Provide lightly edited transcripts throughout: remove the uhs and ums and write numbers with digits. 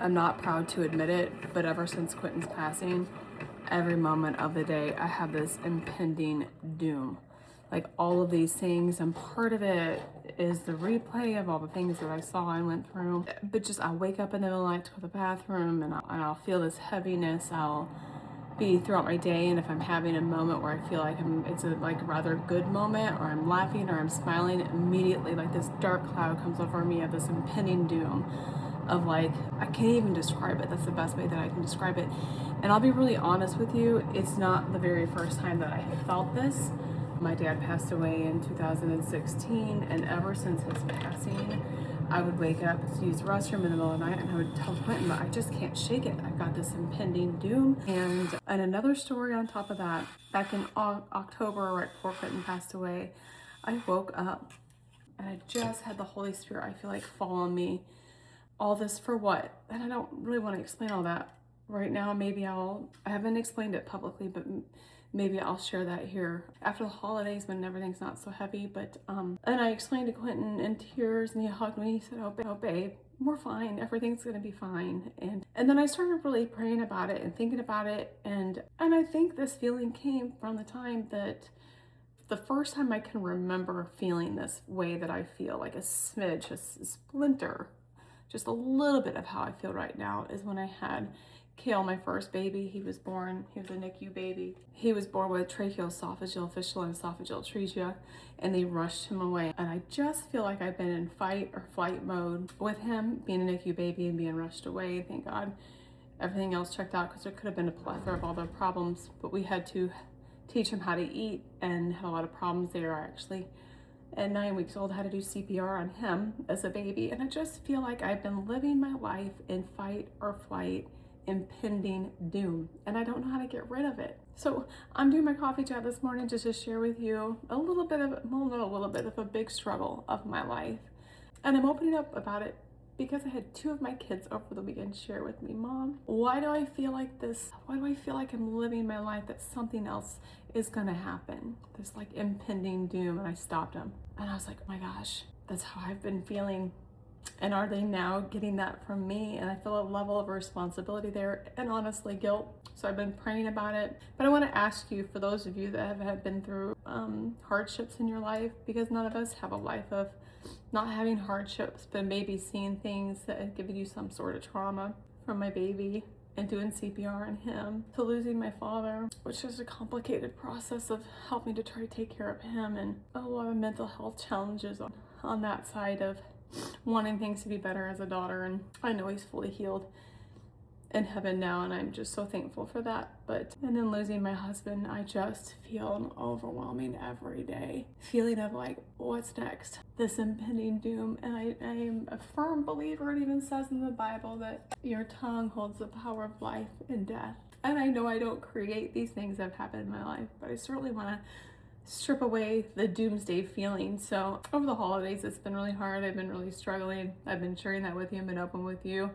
I'm not proud to admit it, but ever since Quentin's passing, every moment of the day, I have this impending doom. Like all of these things, and part of it is the replay of all the things that I saw and went through. But just I'll wake up in the middle of the night to go to the bathroom, and I'll feel this heaviness. I'll be throughout my day, and if I'm having a moment where I feel like it's a like rather good moment, or I'm laughing or I'm smiling, immediately like this dark cloud comes over me of this impending doom of like, I can't even describe it. That's the best way that I can describe it. And I'll be really honest with you, it's not the very first time that I have felt this. My dad passed away in 2016, and ever since his passing, I would wake up to use the restroom in the middle of the night, and I would tell Quentin, but I just can't shake it. I've got this impending doom. And another story on top of that, back in October, right before Quentin passed away, I woke up and I just had the Holy Spirit, I feel like, fall on me. All this for what? And I don't really want to explain all that right now. Maybe I haven't explained it publicly, but maybe I'll share that here after the holidays when everything's not so heavy. But and I explained to Quentin in tears, and he hugged me. He said, oh babe, we're fine. Everything's gonna be fine. And then I started really praying about it and thinking about it. And I think this feeling came from the time that the first time I can remember feeling this way that I feel, like a smidge, a splinter, just a little bit of how I feel right now, is when I had Kale, my first baby. He was a NICU baby. He was born with tracheoesophageal fistula and esophageal atresia, and they rushed him away. And I just feel like I've been in fight or flight mode with him, being a NICU baby and being rushed away. Thank God everything else checked out, because there could have been a plethora of other problems, but we had to teach him how to eat and had a lot of problems there. Actually, at 9 weeks old, I had to do CPR on him as a baby. And I just feel like I've been living my life in fight or flight, impending doom, and I don't know how to get rid of it. So I'm doing my coffee chat this morning just to share with you a little bit of a big struggle of my life. And I'm opening up about it because I had 2 of my kids over the weekend share with me, Mom, why do I feel like this? Why do I feel like I'm living my life that something else is gonna happen? There's like impending doom. And I stopped them and I was like, oh my gosh, that's how I've been feeling. And are they now getting that from me? And I feel a level of responsibility there, and honestly guilt. So I've been praying about it. But I want to ask you, for those of you that have been through hardships in your life, because none of us have a life of not having hardships, but maybe seeing things that have given you some sort of trauma, from my baby and doing CPR on him to losing my father, which is a complicated process of helping to try to take care of him, and a lot of mental health challenges on that side of wanting things to be better as a daughter. And I know he's fully healed in heaven now, and I'm just so thankful for that. And then losing my husband, I just feel an overwhelming every day feeling of like, what's next? This impending doom. And I am a firm believer, it even says in the Bible that your tongue holds the power of life and death. And I know I don't create these things that have happened in my life, but I certainly want to strip away the doomsday feeling. So over the holidays, it's been really hard. I've been really struggling. I've been sharing that with you and been open with you.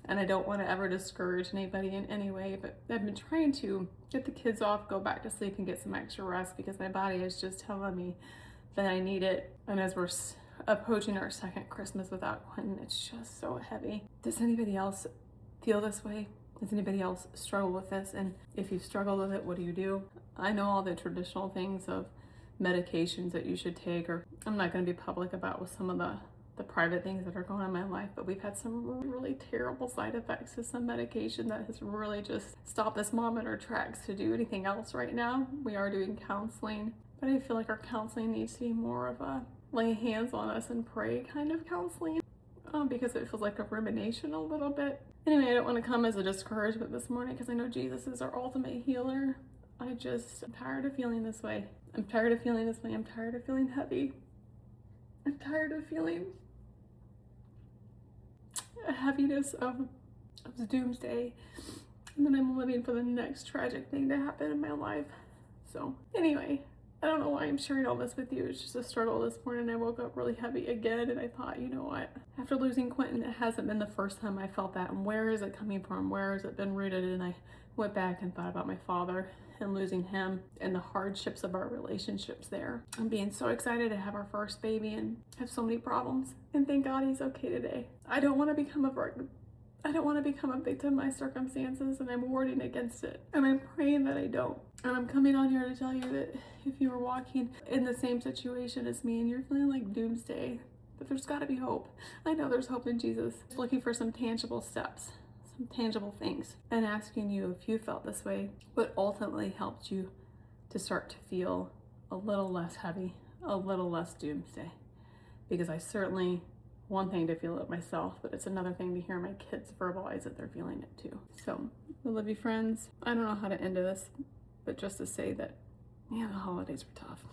And I don't want to ever discourage anybody in any way, but I've been trying to get the kids off, go back to sleep, and get some extra rest, because my body is just telling me that I need it. And as we're approaching our second Christmas without Quentin, it's just so heavy. Does anybody else feel this way? Does anybody else struggle with this? And if you've struggled with it, what do you do? I know all the traditional things of medications that you should take, or I'm not going to be public about with some of the private things that are going on in my life, but we've had some really terrible side effects to some medication that has really just stopped this mom in her tracks to do anything else right now. We are doing counseling, but I feel like our counseling needs to be more of a lay hands on us and pray kind of counseling, because it feels like a rumination a little bit. Anyway, I don't want to come as a discouragement this morning, because I know Jesus is our ultimate healer. I'm tired of feeling this way. I'm tired of feeling this way. I'm tired of feeling heavy. I'm tired of feeling a heaviness of the doomsday. And then I'm living for the next tragic thing to happen in my life. So anyway, I don't know why I'm sharing all this with you. It's just a struggle this morning. I woke up really heavy again, and I thought, you know what? After losing Quentin, it hasn't been the first time I felt that. And where is it coming from? Where has it been rooted? And I went back and thought about my father and losing him and the hardships of our relationships there. I'm being so excited to have our first baby and have so many problems. And thank God he's okay today. I don't want to become a I don't want to become a victim of my circumstances, and I'm warding against it. And I'm praying that I don't. And I'm coming on here to tell you that if you were walking in the same situation as me and you're feeling like doomsday, that there's got to be hope. I know there's hope in Jesus. Looking for some tangible steps, some tangible things, and asking you if you felt this way, what ultimately helped you to start to feel a little less heavy, a little less doomsday. Because I certainly, one thing to feel it myself, but it's another thing to hear my kids verbalize that they're feeling it too. So, I love you, friends. I don't know how to end this, but just to say that, man, the holidays were tough.